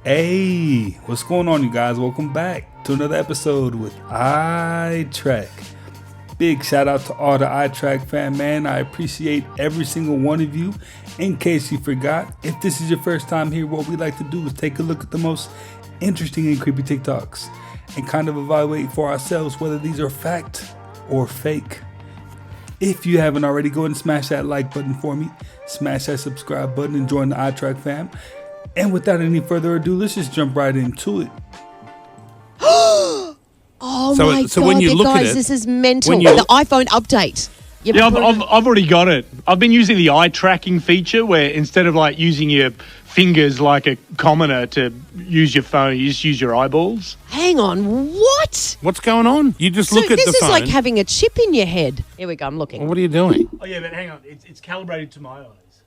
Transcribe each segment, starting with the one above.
Hey, what's going on, you guys? Welcome back to another episode with iTrack. Big shout out to all the iTrack fan, man. I appreciate every single one of you. In case you forgot, if this is your first time here, what we like to do is take a look at the most interesting and creepy TikToks and kind of evaluate for ourselves whether these are fact or fake. If you haven't already, go ahead and smash that like button for me. Smash that subscribe button and join the iTrack fam. And without any further ado, let's just jump right into it. Oh my God, when you look guys, at it, this is mental. when you- The iPhone update. Yeah, I've already got it. I've been using the eye tracking feature where instead of like using your fingers like a commoner to use your phone, you just use your eyeballs. Hang on, what? What's going on? You just So look at this the is phone. like having a chip in your head. Here we go, I'm looking. What are you doing? Oh yeah, but hang on, it's calibrated to my eyes.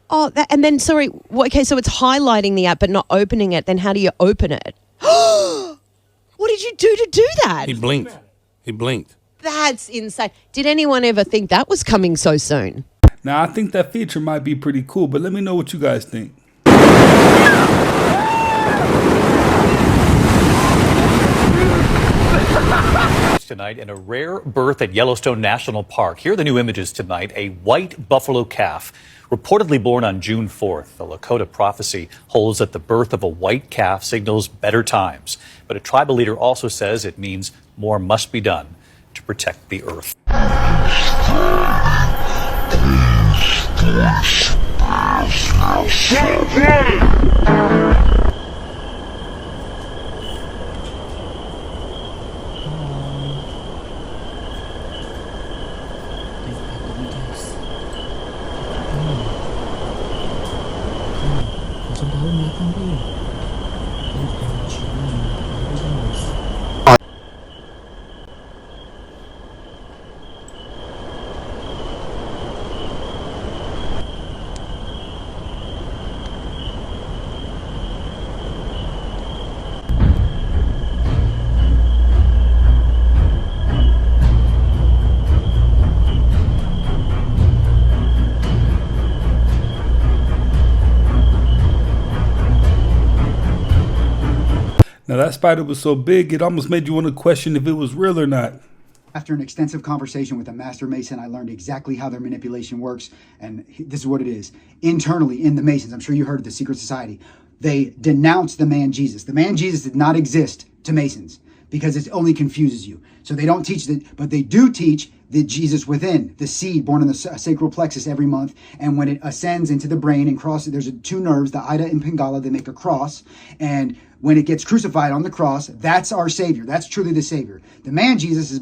Oh, and then, sorry, okay, so it's highlighting the app but not opening it. Then how do you open it? What did you do to do that? He blinked. He blinked. That's insane. Did anyone ever think that was coming so soon? Now, I think that feature might be pretty cool, but let me know what you guys think. Tonight in a rare birth at Yellowstone National Park. Here are the new images tonight. A white buffalo calf, reportedly born on June 4th. The Lakota prophecy holds that the birth of a white calf signals better times. But a tribal leader also says it means more must be done to protect the earth. Now, that spider was so big, it almost made you want to question if it was real or not. After an extensive conversation with a master Mason, I learned exactly how their manipulation works, and this is what it is. Internally, in the Masons, I'm sure you heard of the secret society, they denounce the man Jesus. The man Jesus did not exist to Masons because it only confuses you. So they don't teach that, but they do teach the Jesus within, the seed born in the sacral plexus every month, and when it ascends into the brain and crosses, there's two nerves, the Ida and Pingala, they make a cross, and when it gets crucified on the cross, that's our Savior. That's truly the Savior. The man Jesus is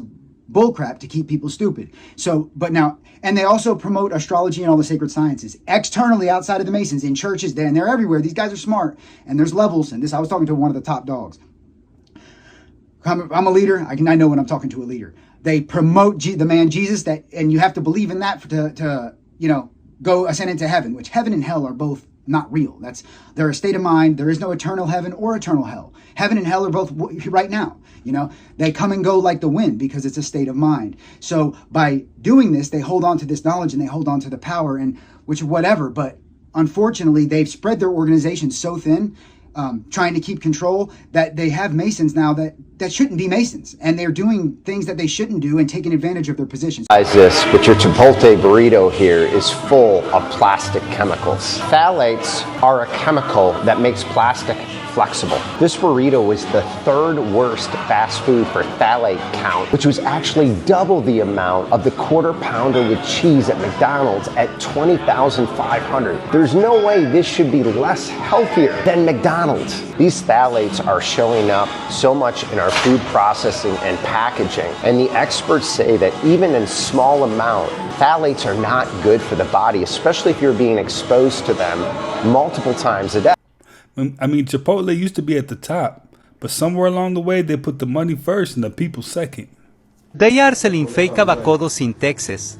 bullcrap to keep people stupid. So, but now, and they also promote astrology and all the sacred sciences externally outside of the Masons in churches, and they're everywhere. These guys are smart, and there's levels. And this, I was talking to one of the top dogs. I'm a leader. I know when I'm talking to a leader. They promote the man Jesus, that, and you have to believe in that to go ascend into heaven, which heaven and hell are both not real. They're a state of mind. There is no eternal heaven or eternal hell. Heaven and hell are both right now. They come and go like the wind because it's a state of mind. So by doing this, they hold on to this knowledge and they hold on to the power and whatever. But unfortunately, they've spread their organization so thin, trying to keep control, that they have Masons now that shouldn't be Masons, and they're doing things that they shouldn't do and taking advantage of their positions. This, but your Chipotle burrito here is full of plastic chemicals. Phthalates are a chemical that makes plastic flexible. This burrito was the third worst fast food for phthalate count, which was actually double the amount of the quarter pounder with cheese at McDonald's at 20,500. There's no way this should be less healthier than McDonald's. These phthalates are showing up so much in our food processing and packaging, and the experts say that even in small amount, phthalates are not good for the body, especially if you're being exposed to them multiple times a day. I mean, Chipotle used to be at the top, but somewhere along the way, they put the money first and the people second. De Arcelin fake Abacodo sin Texas.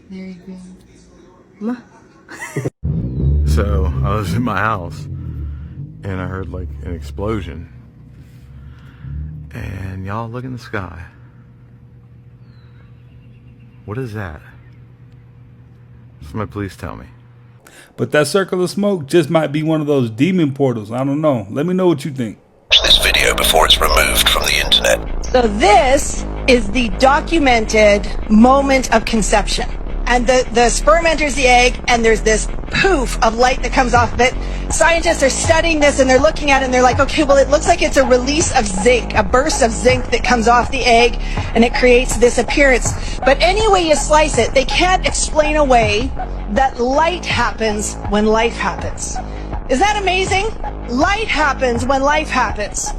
There you go. So I was in my house and I heard like an explosion. And y'all look in the sky. What is that? Somebody please tell me. But that circle of smoke just might be one of those demon portals. I don't know. Let me know what you think. This video before it's removed from the internet. So this is the documented moment of conception. And the sperm enters the egg, and there's this poof of light that comes off of it. Scientists are studying this, and they're looking at it, and they're like, okay, well, it looks like it's a release of zinc, a burst of zinc that comes off the egg, and it creates this appearance. But any way you slice it, they can't explain away that light happens when life happens. Is that amazing? Light happens when life happens.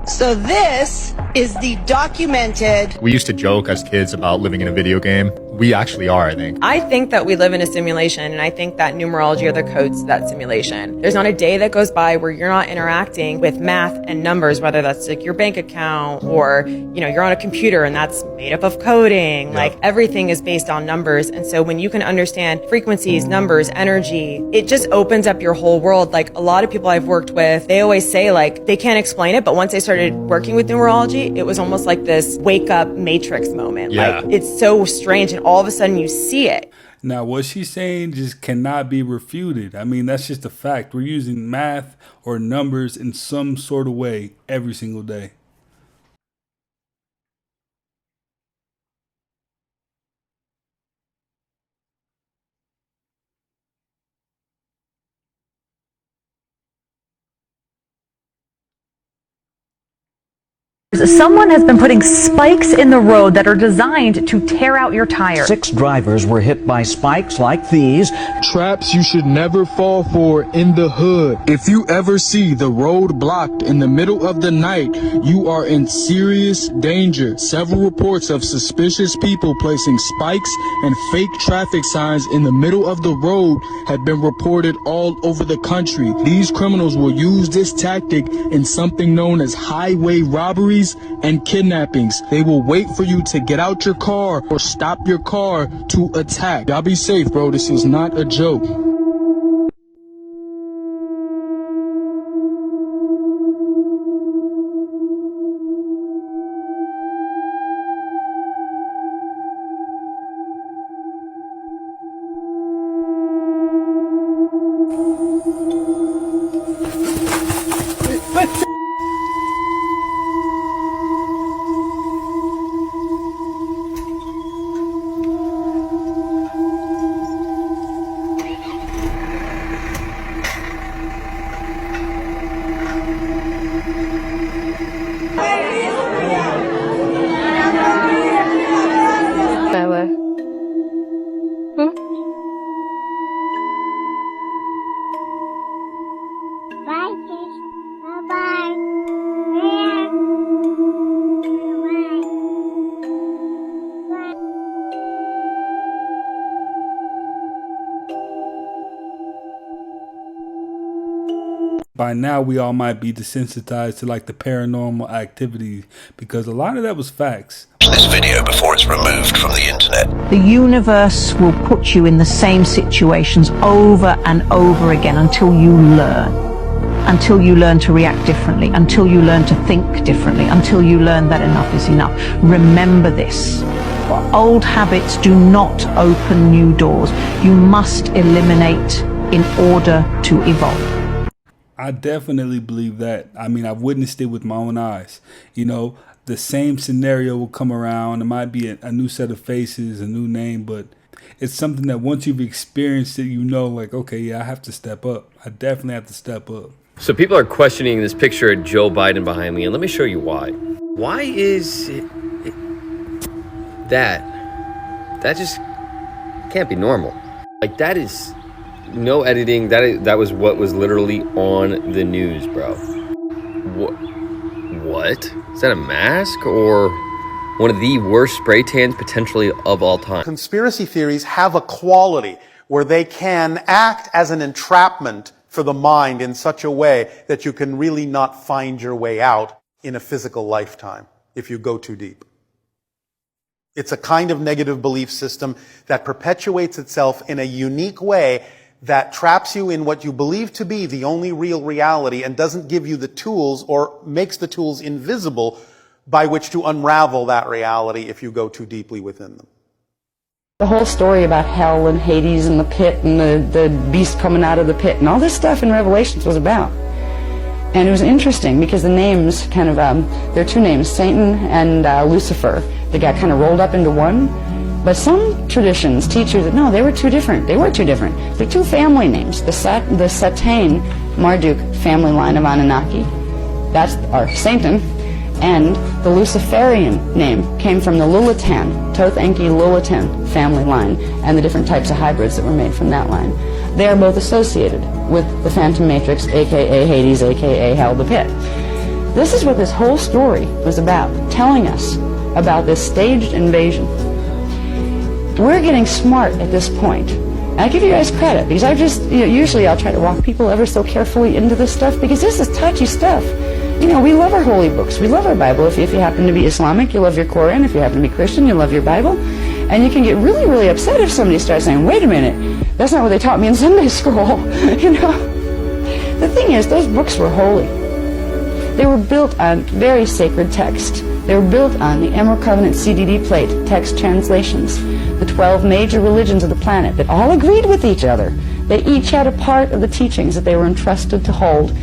So this is the documented... We used to joke as kids about living in a video game. We actually are, I think. I think that we live in a simulation, and I think that numerology are the codes to that simulation. There's not a day that goes by where you're not interacting with math and numbers, whether that's like your bank account or, you're on a computer and that's made up of coding. Yep. Like everything is based on numbers. And so when you can understand frequencies, numbers, energy, it just opens up your whole world. Like a lot of people I've worked with, they always say like they can't explain it, but once they started working with numerology, it was almost like this wake up matrix moment. Yeah. Like it's so strange, and all of a sudden you see it. Now, what she's saying just cannot be refuted. I mean, that's just a fact. We're using math or numbers in some sort of way every single day. Someone has been putting spikes in the road that are designed to tear out your tires. 6 drivers were hit by spikes like these. Traps you should never fall for in the hood. If you ever see the road blocked in the middle of the night, you are in serious danger. Several reports of suspicious people placing spikes and fake traffic signs in the middle of the road have been reported all over the country. These criminals will use this tactic in something known as highway robberies and kidnappings. They will wait for you to get out your car or stop your car to attack. Y'all be safe, bro. This is not a joke. By now, we all might be desensitized to like the paranormal activity because a lot of that was facts. This video before it's removed from the internet. The universe will put you in the same situations over and over again until you learn. Until you learn to react differently, until you learn to think differently, until you learn that enough is enough. Remember this. Old habits do not open new doors. You must eliminate in order to evolve. I definitely believe that. I mean, I've witnessed it with my own eyes. The same scenario will come around. It might be a new set of faces, a new name, but it's something that once you've experienced it, like, okay, yeah, I have to step up. I definitely have to step up. So people are questioning this picture of Joe Biden behind me, and let me show you why. Why is that just can't be normal. Like, that is no editing. That was what was literally on the news, bro. What? Is that a mask or one of the worst spray tans potentially of all time? Conspiracy theories have a quality where they can act as an entrapment for the mind in such a way that you can really not find your way out in a physical lifetime if you go too deep. It's a kind of negative belief system that perpetuates itself in a unique way that traps you in what you believe to be the only real reality and doesn't give you the tools or makes the tools invisible by which to unravel that reality if you go too deeply within them. The whole story about hell and Hades and the pit and the beast coming out of the pit and all this stuff in Revelations was about. And it was interesting because the names kind of, there are two names, Satan and Lucifer. They got kind of rolled up into one. But some traditions teach you that no, they were two different. They were two different. They're two family names. The Satanic Marduk family line of Anunnaki, that's our Satan. And the Luciferian name came from the Lulatan, Thoth Enki Lulatan family line, and the different types of hybrids that were made from that line. They are both associated with the Phantom Matrix, aka Hades, aka Hell, the Pit. This is what this whole story was about, telling us about this staged invasion. We're getting smart at this point. And I give you guys credit, because I just, usually I'll try to walk people ever so carefully into this stuff, because this is touchy stuff. We love our holy books. We love our Bible. If you happen to be Islamic, you love your Quran. If you happen to be Christian, you love your Bible. And you can get really, really upset if somebody starts saying, wait a minute, that's not what they taught me in Sunday school. The thing is, those books were holy. They were built on very sacred text. They were built on the Emerald Covenant CDD plate, text translations, the 12 major religions of the planet that all agreed with each other. They each had a part of the teachings that they were entrusted to hold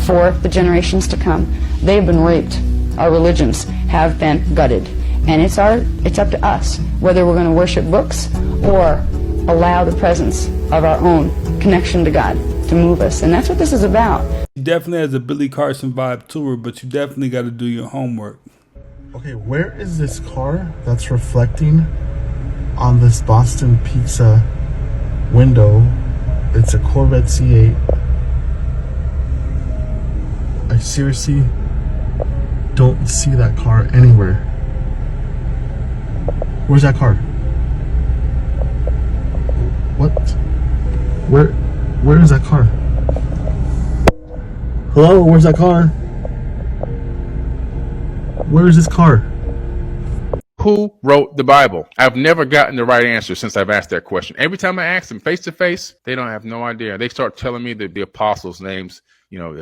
for the generations to come. They've been raped. Our religions have been gutted. And it's up to us whether we're going to worship books or allow the presence of our own connection to God to move us. And that's what this is about. She definitely has a Billy Carson vibe to her, but you definitely got to do your homework. Okay, where is this car that's reflecting on this Boston Pizza window? It's a Corvette C8. I seriously don't see that car anywhere. Where's that car? What? Where is that car? Hello, where's that car? Where is this car? Who wrote the Bible? I've never gotten the right answer since I've asked that question. Every time I ask them face to face, they don't have no idea. They start telling me the apostles' names,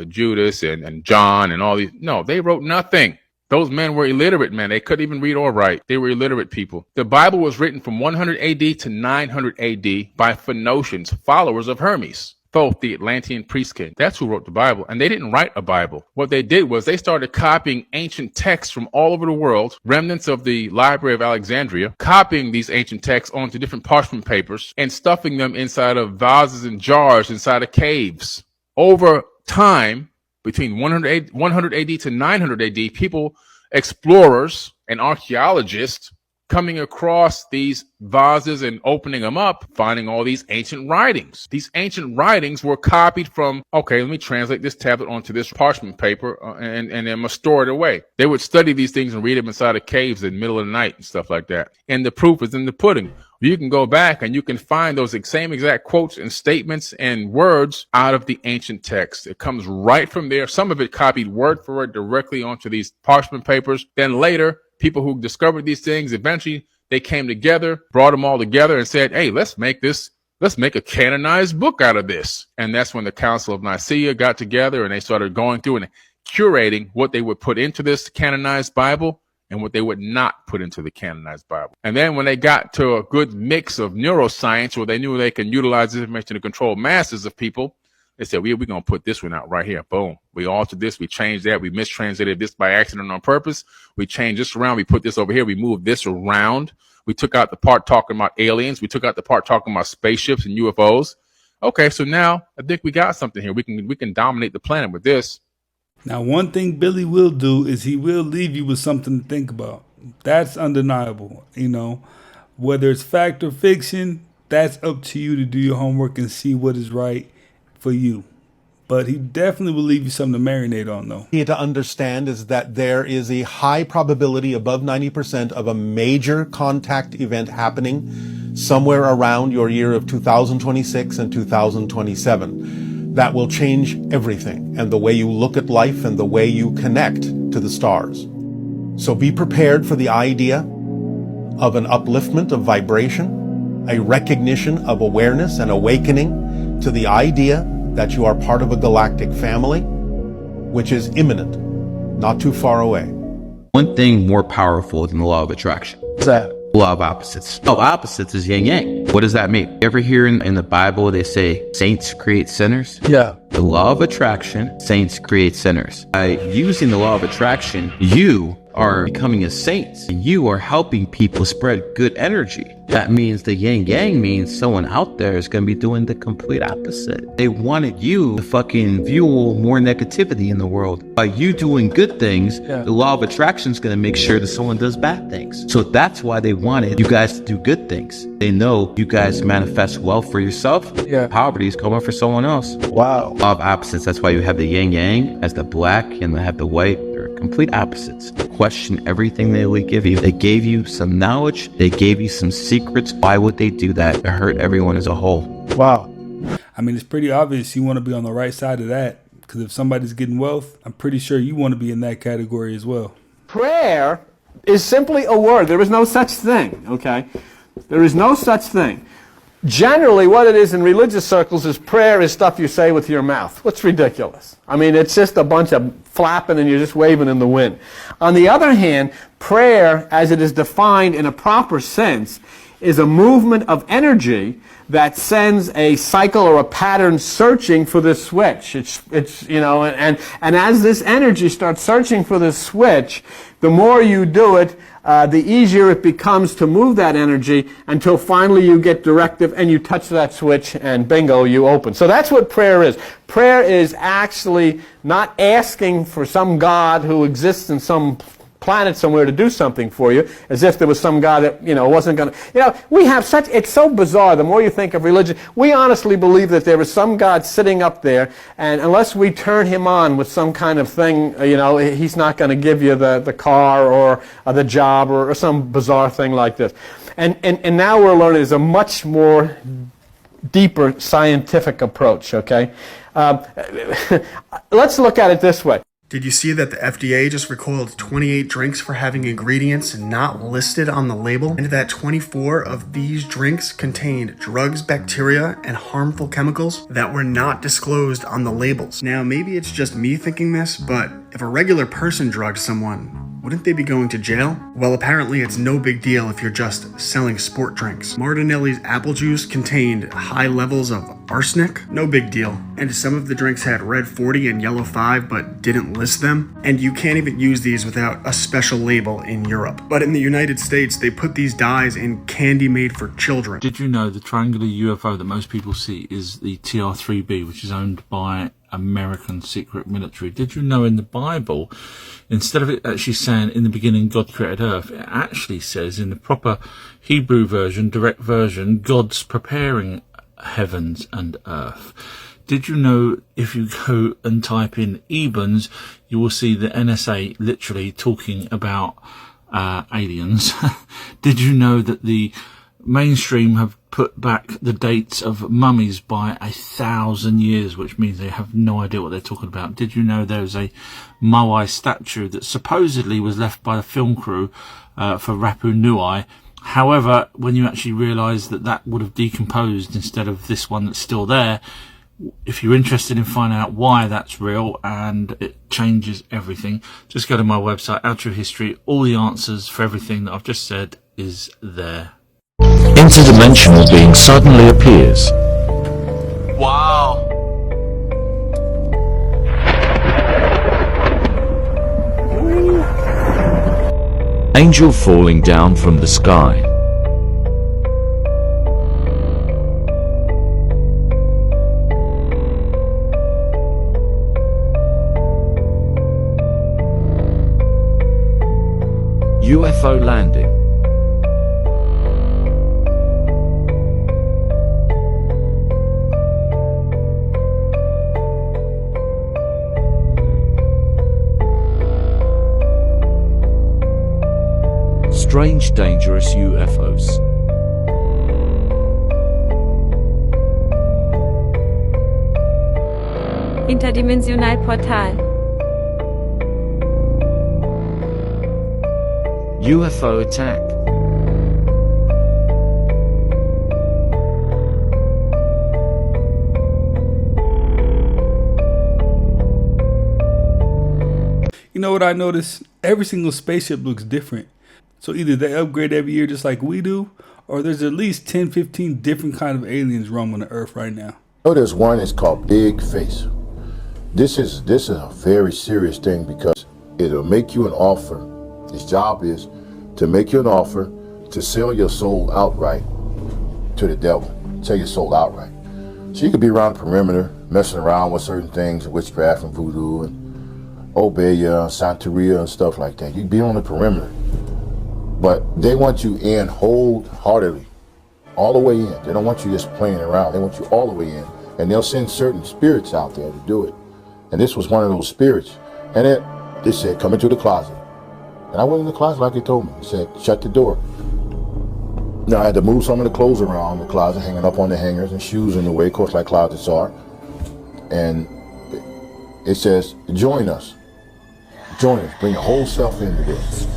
Judas and John and all these. No, they wrote nothing. Those men were illiterate, man. They couldn't even read or write. They were illiterate people. The Bible was written from 100 AD to 900 AD by Phoenicians, followers of Hermes. Thoth, the Atlantean priest king. That's who wrote the Bible. And they didn't write a Bible. What they did was they started copying ancient texts from all over the world, remnants of the Library of Alexandria, copying these ancient texts onto different parchment papers and stuffing them inside of vases and jars inside of caves. Over time, between 100 AD to 900 AD, people, explorers and archaeologists, coming across these vases and opening them up, finding all these ancient writings. These ancient writings were copied from, okay, let me translate this tablet onto this parchment paper and then store it away. They would study these things and read them inside of caves in the middle of the night and stuff like that. And the proof is in the pudding. You can go back and you can find those same exact quotes and statements and words out of the ancient text. It comes right from there. Some of it copied word for word directly onto these parchment papers. Then later, people who discovered these things, eventually they came together, brought them all together and said, hey, let's make a canonized book out of this. And that's when the Council of Nicaea got together and they started going through and curating what they would put into this canonized Bible and what they would not put into the canonized Bible. And then when they got to a good mix of neuroscience where they knew they can utilize this information to control masses of people, they said, we're going to put this one out right here. Boom. We altered this. We changed that. We mistranslated this by accident on purpose. We changed this around. We put this over here. We moved this around. We took out the part talking about aliens. We took out the part talking about spaceships and UFOs. Okay, so now I think we got something here. We can dominate the planet with this. Now, one thing Billy will do is he will leave you with something to think about. That's undeniable. Whether it's fact or fiction, that's up to you to do your homework and see what is right for you. But he definitely will leave you something to marinate on, though. To understand is that there is a high probability, above 90%, of a major contact event happening somewhere around your year of 2026 and 2027. That will change everything, and the way you look at life and the way you connect to the stars. So be prepared for the idea of an upliftment of vibration, a recognition of awareness and awakening to the idea that you are part of a galactic family, which is imminent, not too far away. One thing more powerful than the law of attraction. What's that? Law of opposites. Law of opposites is yin yang. What does that mean? You ever hear in the Bible they say saints create sinners? Yeah. The law of attraction, saints create sinners. By using the law of attraction, you are becoming a saint. You are helping people spread good energy. That means the yin yang means someone out there is going to be doing the complete opposite. They wanted you to fucking fuel more negativity in the world. By you doing good things, the law of attraction is going to make sure that someone does bad things. So that's why they wanted you guys to do good things. They know you guys manifest wealth for yourself. Poverty is coming for someone else. Wow. Law of opposites. That's why you have the yin yang as the black and they have the white. Complete opposites. Question everything they give you. They gave you some knowledge. They gave you some secrets. Why would they do that? To hurt everyone as a whole. Wow. I mean, it's pretty obvious you want to be on the right side of that. Because if somebody's getting wealth, I'm pretty sure you want to be in that category as well. Prayer is simply a word. There is no such thing, okay? There is no such thing. Generally, what it is in religious circles is prayer is stuff you say with your mouth. What's ridiculous? I mean, it's just a bunch of flapping and you're just waving in the wind. On the other hand, prayer, as it is defined in a proper sense, is a movement of energy that sends a cycle or a pattern searching for this switch. It's you know, and as this energy starts searching for this switch, the more you do it, the easier it becomes to move that energy until finally you get directive and you touch that switch and bingo, you open. So that's what prayer is. Prayer is actually not asking for some God who exists in some planet somewhere to do something for you, as if there was some God that, you know, wasn't going to... You know, we have such... It's so bizarre. The more you think of religion, we honestly believe that there is some God sitting up there, and unless we turn him on with some kind of thing, you know, he's not going to give you the car or the job or some bizarre thing like this. And now we're learning there's a much more deeper scientific approach, okay? Let's look at it this way. Did you see that the FDA just recoiled 28 drinks for having ingredients not listed on the label? And that 24 of these drinks contained drugs, bacteria, and harmful chemicals that were not disclosed on the labels. Now, maybe it's just me thinking this, but if a regular person drugged someone, wouldn't they be going to jail? Well, apparently it's no big deal if you're just selling sport drinks. Martinelli's apple juice contained high levels of arsenic. No big deal. And some of the drinks had red 40 and yellow 5 but didn't list them. And you can't even use these without a special label in Europe. But in the United States, they put these dyes in candy made for children. Did you know the triangular UFO that most people see is the TR-3B, which is owned by American secret military? Did you know in the Bible, instead of it actually saying in the beginning God created earth, it actually says in the proper Hebrew version, direct version, God's preparing heavens and earth. Did you know if you go and type in Ebens, you will see the NSA literally talking about aliens? Did you know that the mainstream have put back the dates of mummies by 1,000 years, which means they have no idea what they're talking about? Did you know there's a Moai statue that supposedly was left by the film crew for Rapu Nui? However, when you actually realise that that would have decomposed instead of this one that's still there, if you're interested in finding out why that's real and it changes everything, just go to my website, Our True History. All the answers for everything that I've just said is there. Interdimensional being suddenly appears. Wow. Angel falling down from the sky. UFO landing. Strange, dangerous UFOs. Interdimensional Portal. UFO attack. You know what I noticed? Every single spaceship looks different. So either they upgrade every year just like we do, or there's at least 10, 15 different kind of aliens roaming the earth right now. Oh, there's one. It's called Big Face. This is a very serious thing because it'll make you an offer. His job is to make you an offer to sell your soul outright to the devil. Sell your soul outright. So you could be around the perimeter, messing around with certain things, witchcraft and voodoo and Obeya, Santeria and stuff like that. You'd be on the perimeter. But they want you in wholeheartedly, all the way in. They don't want you just playing around. They want you all the way in. And they'll send certain spirits out there to do it. And this was one of those spirits. And they said, come into the closet. And I went in the closet like they told me. They said, shut the door. Now I had to move some of the clothes around the closet, hanging up on the hangers and shoes in the way, of course, like closets are. And it says, join us. Join us. Bring your whole self into this.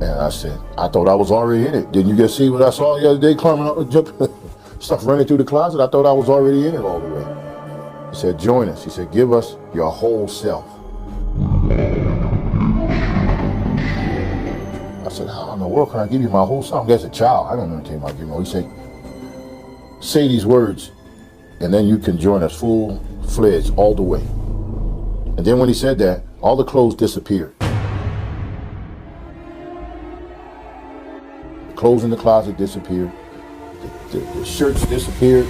And I said, I thought I was already in it. Didn't you just see what I saw the other day, climbing up and jumping, stuff running through the closet? I thought I was already in it all the way. He said, join us. He said, give us your whole self. I said, how in the world can I give you my whole self? As a child, I don't know anything about giving you. He said, say these words, and then you can join us full-fledged all the way. And then when he said that, all the clothes disappeared. Clothes in the closet disappeared, the shirts disappeared,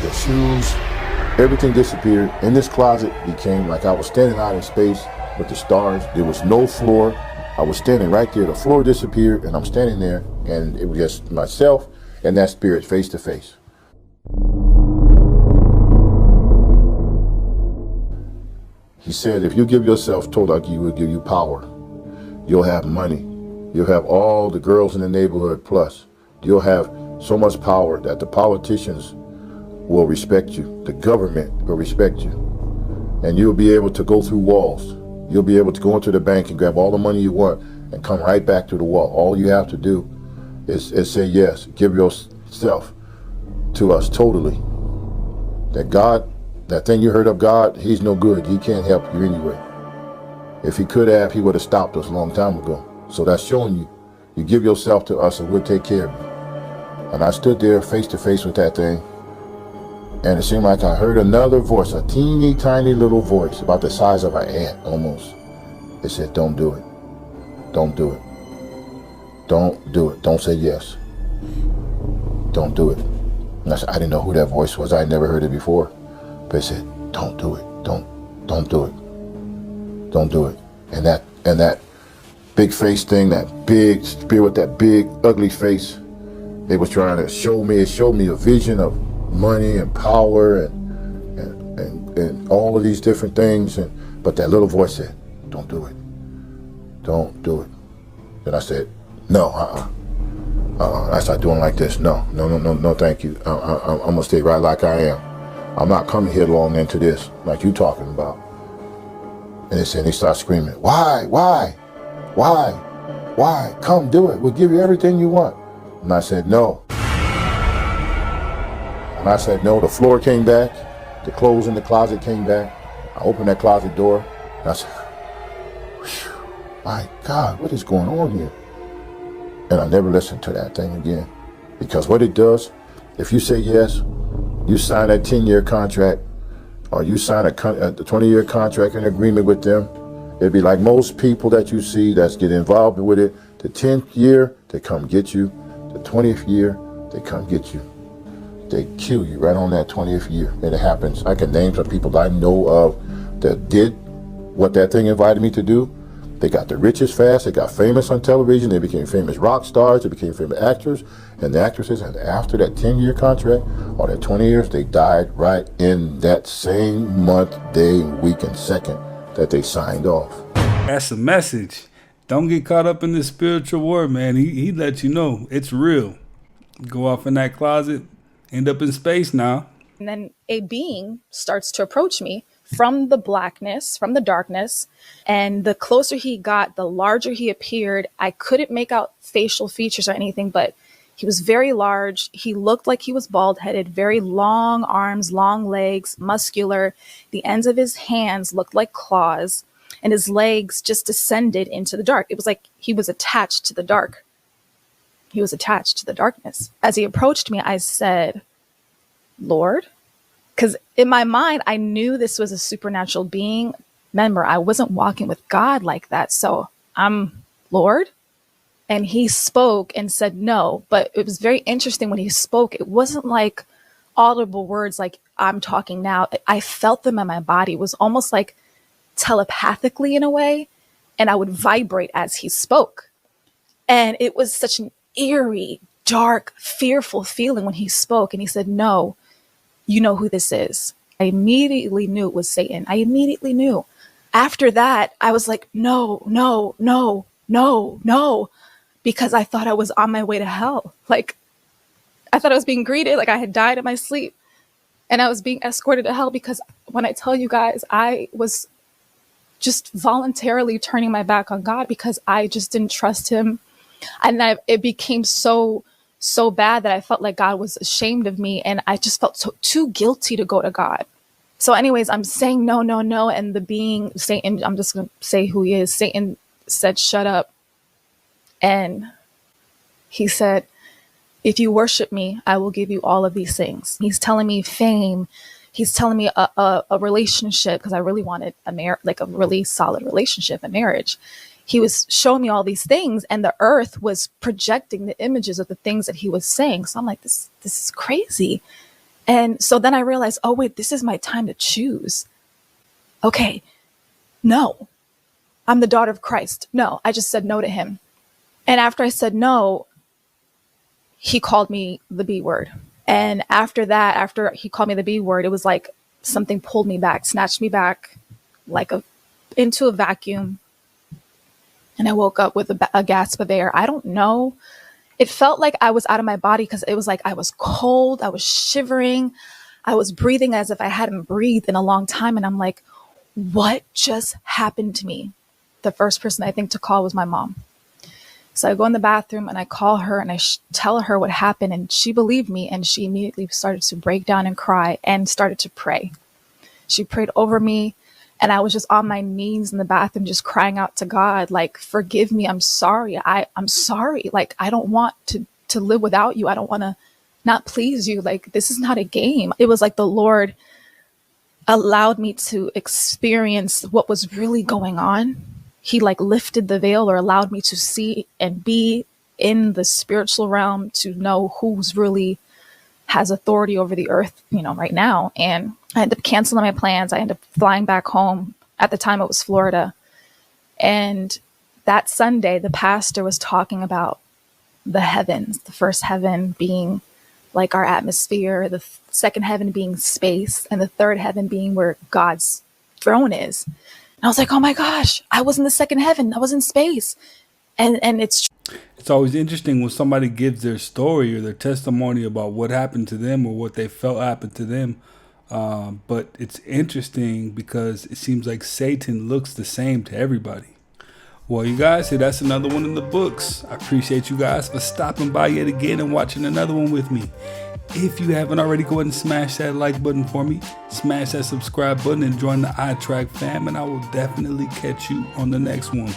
the shoes, everything disappeared. In this closet became like I was standing out in space with the stars. There was no floor. I was standing right there. The floor disappeared, and I'm standing there, and it was just myself and that spirit face to face. He said, if you give yourself total, he will give you power. You'll have money. You'll have all the girls in the neighborhood plus. You'll have so much power that the politicians will respect you. The government will respect you. And you'll be able to go through walls. You'll be able to go into the bank and grab all the money you want and come right back to the wall. All you have to do is say yes. Give yourself to us totally. That God, that thing you heard of God, he's no good. He can't help you anyway. If he could have, he would have stopped us a long time ago. So that's showing you, you give yourself to us and we'll take care of you. And I stood there face to face with that thing. And it seemed like I heard another voice, a teeny tiny little voice, about the size of an ant almost. It said, don't do it. Don't do it. Don't do it. Don't say yes. Don't do it. And I didn't know who that voice was. I had never heard it before. But it said, don't do it. Don't do it. Don't do it. And that big face thing, that big spirit with that big ugly face, they was trying to show me, it showed me a vision of money and power and all of these different things. But that little voice said, don't do it. Don't do it. Then I said, no, I started doing like this. No, thank you. I'm gonna stay right like I am. I'm not coming here long into this, like you talking about. And they start screaming, why? Come do it. We'll give you everything you want. And I said, no. And I said, no. The floor came back. The clothes in the closet came back. I opened that closet door. And I said, my God, what is going on here? And I never listened to that thing again. Because what it does, if you say yes, you sign that 10-year contract, or you sign a 20-year contract and agreement with them, it'd be like most people that you see that's get involved with it. The 10th year, they come get you. The 20th year, they come get you. They kill you right on that 20th year. And it happens. I can name some people that I know of that did what that thing invited me to do. They got the richest fast. They got famous on television. They became famous rock stars. They became famous actors and the actresses. And after that 10-year contract or that 20 years, they died right in that same month, day, week, and second that they signed off. That's a message. Don't get caught up in this spiritual war, man. He let you know it's real. Go off in that closet, end up in space now. And then a being starts to approach me from the blackness, from the darkness. And the closer he got, the larger he appeared. I couldn't make out facial features or anything, but he was very large. He looked like he was bald-headed, very long arms, long legs, muscular. The ends of his hands looked like claws. and his legs just descended into the dark. It was like he was attached to the dark. He was attached to the darkness. As he approached me, I said, Lord, because in my mind, I knew this was a supernatural being. Remember, I wasn't walking with God like that. So I'm Lord. And he spoke and said no. But it was very interesting when he spoke. It wasn't like audible words like I'm talking now. I felt them in my body. It was almost like telepathically in a way. And I would vibrate as he spoke. And it was such an eerie, dark, fearful feeling when he spoke. And he said, no, you know who this is. I immediately knew it was Satan. I immediately knew. After that, I was like, no, no, no, no, no, because I thought I was on my way to hell. Like, I thought I was being greeted like I had died in my sleep. And I was being escorted to hell because when I tell you guys, I was just voluntarily turning my back on God because I just didn't trust him. And it became so bad that I felt like God was ashamed of me. And I just felt too guilty to go to God. So anyways, I'm saying no, no, no. And the being, Satan, I'm just going to say who he is. Satan said, shut up. And he said, if you worship me, I will give you all of these things. He's telling me fame. He's telling me a relationship because I really wanted a really solid relationship, a marriage. He was showing me all these things and the earth was projecting the images of the things that he was saying. So I'm like, this is crazy. And so then I realized, oh, wait, this is my time to choose. Okay, no, I'm the daughter of Christ. No, I just said no to him. And after I said no, he called me the B word. And after that, after he called me the B word, it was like something pulled me back, snatched me back like into a vacuum. And I woke up with a gasp of air. I don't know. It felt like I was out of my body because it was like I was cold. I was shivering. I was breathing as if I hadn't breathed in a long time. And I'm like, what just happened to me? The first person I think to call was my mom. So I go in the bathroom and I call her and I tell her what happened. And she believed me. And she immediately started to break down and cry and started to pray. She prayed over me. And I was just on my knees in the bathroom, just crying out to God, like, forgive me. I'm sorry. I'm sorry. Like, I don't want to live without you. I don't want to not please you. Like, this is not a game. It was like the Lord allowed me to experience what was really going on. He like lifted the veil or allowed me to see and be in the spiritual realm to know who's really has authority over the earth, right now. And I ended up canceling my plans. I ended up flying back home. At the time it was Florida. And that Sunday, the pastor was talking about the heavens, the first heaven being like our atmosphere, the second heaven being space, and the third heaven being where God's throne is. And I was like, oh my gosh, I was in the second heaven. I was in space. And it's always interesting when somebody gives their story or their testimony about what happened to them or what they felt happened to them. But it's interesting because it seems like Satan looks the same to everybody. Well, you guys, that's another one in the books. I appreciate you guys for stopping by yet again and watching another one with me. If you haven't already, go ahead and smash that like button for me. Smash that subscribe button and join the iTrack fam. And I will definitely catch you on the next one.